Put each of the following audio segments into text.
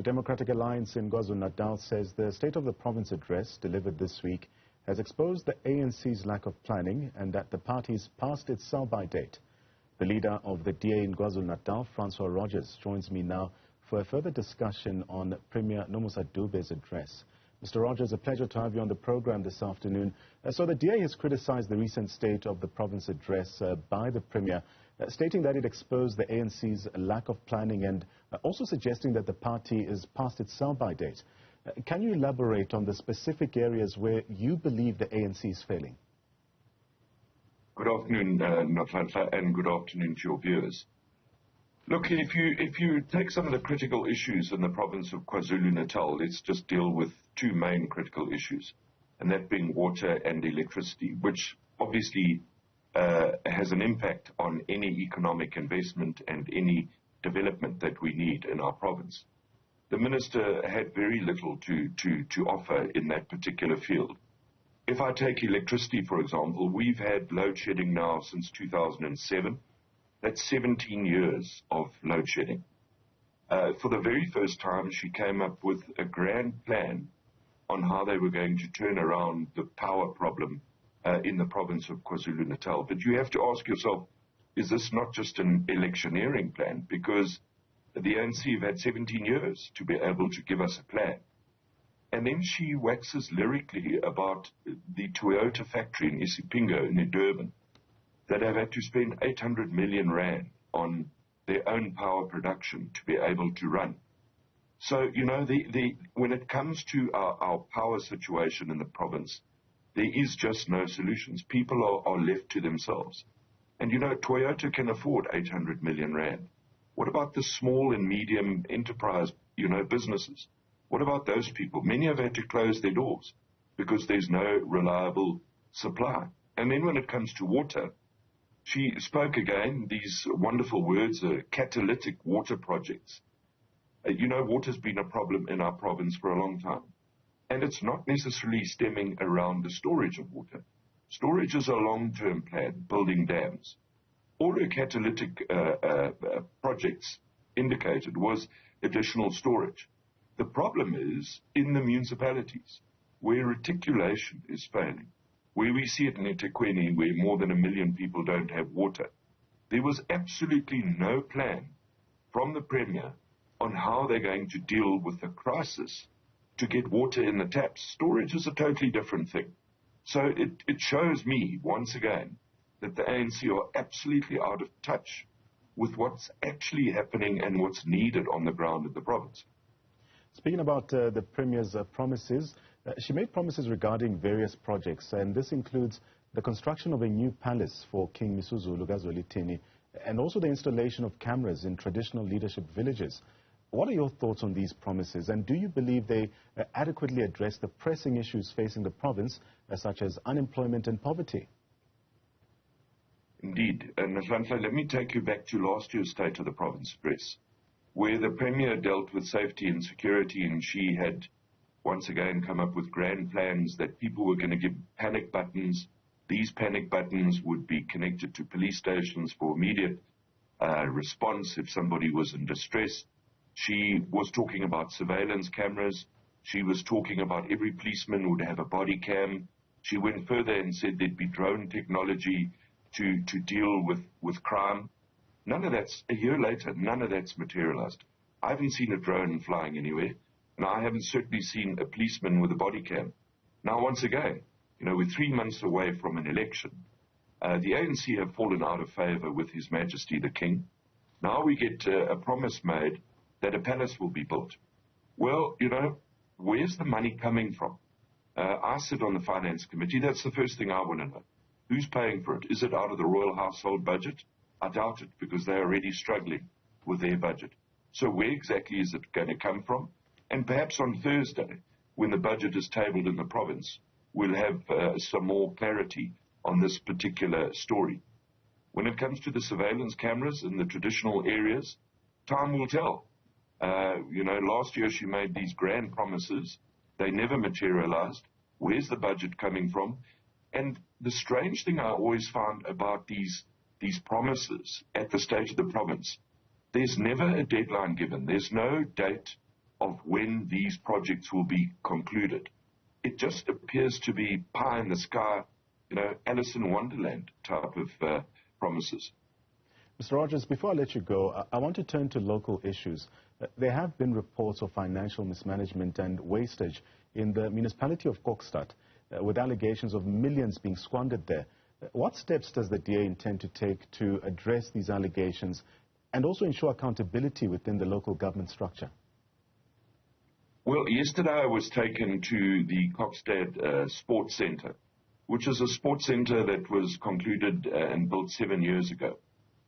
The Democratic Alliance in KwaZulu-Natal says the State of the Province address delivered this week has exposed the ANC's lack of planning and that the party's passed its sell-by date. The leader of the DA in KwaZulu-Natal, Francois Rodgers, joins me now for a further discussion on Premier Nomusa Dube's address. Mr. Rodgers, a pleasure to have you on the program this afternoon. So the DA has criticized the recent State of the Province address by the Premier, stating that it exposed the ANC's lack of planning and also suggesting that the party is past its sell-by date. Can you elaborate on the specific areas where you believe the ANC is failing? Good afternoon, Nhlanhla, and good afternoon to your viewers. Look, if you take some of the critical issues in the province of KwaZulu-Natal, let's just deal with two main critical issues, and that being water and electricity, which obviously has an impact on any economic investment and any development that we need in our province. The minister had very little to offer in that particular field. If I take electricity, for example, we've had load shedding now since 2007. That's 17 years of load shedding. For the very first time, she came up with a grand plan on how they were going to turn around the power problem in the province of KwaZulu-Natal. But you have to ask yourself, is this not just an electioneering plan? Because the ANC have had 17 years to be able to give us a plan. And then she waxes lyrically about the Toyota factory in Isipingo in Durban that have had to spend 800 million rand on their own power production to be able to run. So, you know, when it comes to our power situation in the province, there is just no solutions. People are left to themselves. And, you know, Toyota can afford 800 million rand. What about the small and medium enterprise, you know, businesses? What about those people? Many have had to close their doors because there's no reliable supply. And then when it comes to water, she spoke again, these wonderful words, catalytic water projects. You know, water's been a problem in our province for a long time. And it's not necessarily stemming around the storage of water. Storage is a long-term plan, building dams. All her catalytic projects indicated was additional storage. The problem is in the municipalities, where reticulation is failing, where we see it in eThekwini, where more than 1 million people don't have water. There was absolutely no plan from the Premier on how they're going to deal with the crisis to get water in the taps. Storage is a totally different thing. So it shows me, once again, that the ANC are absolutely out of touch with what's actually happening and what's needed on the ground of the province. Speaking about the Premier's promises, she made promises regarding various projects, and this includes the construction of a new palace for King Misuzulu Kazwelithini, and also the installation of cameras in traditional leadership villages. What are your thoughts on these promises, and do you believe they adequately address the pressing issues facing the province, such as unemployment and poverty? Indeed. And Nhlanhla, let me take you back to last year's State of the Province address, where the Premier dealt with safety and security, and she had once again come up with grand plans that people were going to give panic buttons. These panic buttons would be connected to police stations for immediate response if somebody was in distress. She was talking about surveillance cameras. She was talking about every policeman would have a body cam. She went further and said there'd be drone technology to deal with crime. None of that's, a year later, none of that's materialized. I haven't seen a drone flying anywhere, and I haven't certainly seen a policeman with a body cam. Now, once again, you know, we're 3 months away from an election. The ANC have fallen out of favor with His Majesty the King. Now we get a promise made that a palace will be built. Well, you know, where's the money coming from? I sit on the Finance Committee. That's the first thing I want to know. Who's paying for it? Is it out of the Royal Household budget? I doubt it, because they're already struggling with their budget. So where exactly is it going to come from? And perhaps on Thursday, when the budget is tabled in the province, we'll have some more clarity on this particular story. When it comes to the surveillance cameras in the traditional areas, time will tell. You know, last year she made these grand promises. They never materialized. Where's the budget coming from? And the strange thing I always found about these promises at the stage of the province, there's never a deadline given. There's no date of when these projects will be concluded. It just appears to be pie in the sky, Alice in Wonderland type of promises. Mr. Rodgers, before I let you go, I want to turn to local issues. There have been reports of financial mismanagement and wastage in the municipality of Kokstad, with allegations of millions being squandered there. What steps does the DA intend to take to address these allegations and also ensure accountability within the local government structure? Well, yesterday I was taken to the Kokstad Sports Centre, which is a sports centre that was concluded and built 7 years ago.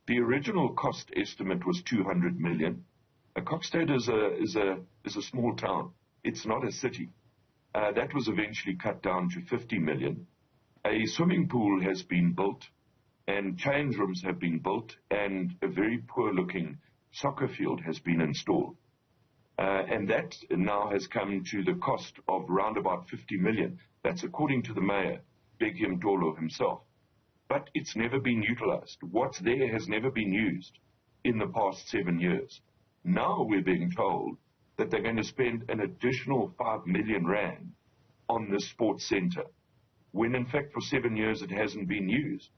The original cost estimate was 200 million. Kokstad is a small town. It's not a city. That was eventually cut down to 50 million. A swimming pool has been built, and change rooms have been built, and a very poor-looking soccer field has been installed. And that now has come to the cost of round about 50 million. That's according to the mayor, Bekim Dolo himself. But it's never been utilized. What's there has never been used in the past 7 years. Now we're being told that they're going to spend an additional 5 million rand on this sports center, when in fact for 7 years it hasn't been used.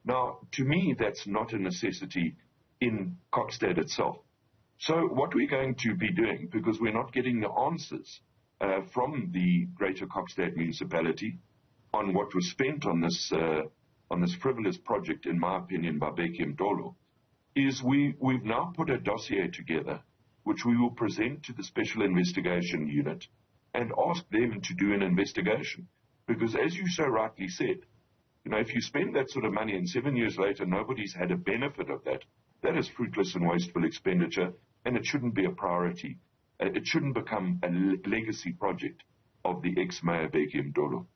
Now, to me, that's not a necessity in Kokstad itself. So what we're going to be doing, because we're not getting the answers from the Greater Kokstad municipality on what was spent on this frivolous project, in my opinion, by Bekim Dolo, is we've now put a dossier together, which we will present to the Special Investigation Unit and ask them to do an investigation. Because as you so rightly said, if you spend that sort of money and 7 years later nobody's had a benefit of that, that is fruitless and wasteful expenditure, and it shouldn't be a priority. It shouldn't become a legacy project of the ex-mayor Bekim Dolo.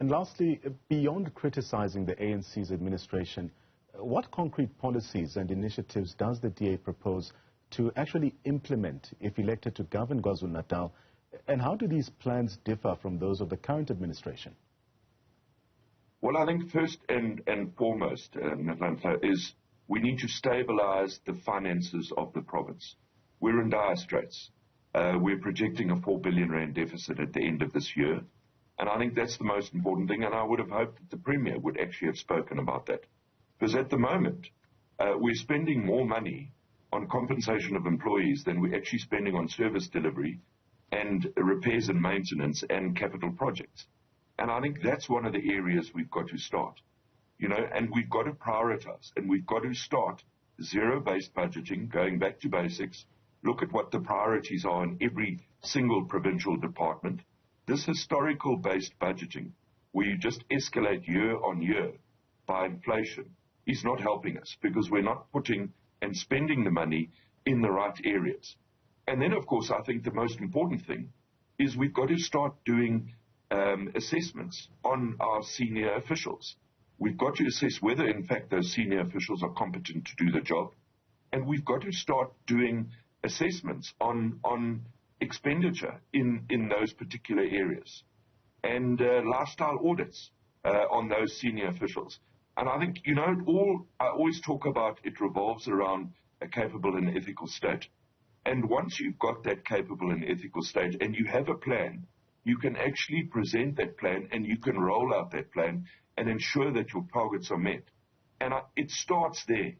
And lastly, beyond criticizing the ANC's administration, what concrete policies and initiatives does the DA propose to actually implement if elected to govern KwaZulu-Natal, and how do these plans differ from those of the current administration? Well, I think first and foremost, is we need to stabilize the finances of the province. We're in dire straits. We're projecting a 4 billion rand deficit at the end of this year. And I think that's the most important thing, and I would have hoped that the Premier would actually have spoken about that. Because at the moment, we're spending more money on compensation of employees than we're actually spending on service delivery and repairs and maintenance and capital projects. And I think that's one of the areas we've got to start. And we've got to prioritize, and we've got to start zero-based budgeting, going back to basics, look at what the priorities are in every single provincial department. This historical-based budgeting, where you just escalate year on year by inflation, is not helping us, because we're not putting and spending the money in the right areas. And then, of course, I think the most important thing is we've got to start doing assessments on our senior officials. We've got to assess whether, in fact, those senior officials are competent to do the job. And we've got to start doing assessments on expenditure in those particular areas, and lifestyle audits on those senior officials. And I think, I always talk about it revolves around a capable and ethical state. And once you've got that capable and ethical state and you have a plan, you can actually present that plan and you can roll out that plan and ensure that your targets are met. And it starts there.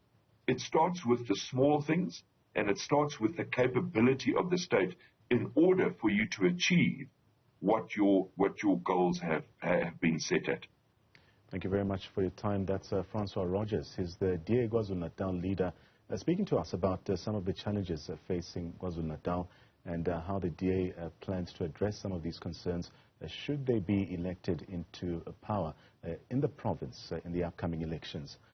It starts with the small things, and it starts with the capability of the state in order for you to achieve what your goals have been set at. Thank you very much for your time. That's Francois Rodgers. He's the DA KwaZulu-Natal leader, speaking to us about some of the challenges facing KwaZulu-Natal and how the DA plans to address some of these concerns should they be elected into power in the province in the upcoming elections.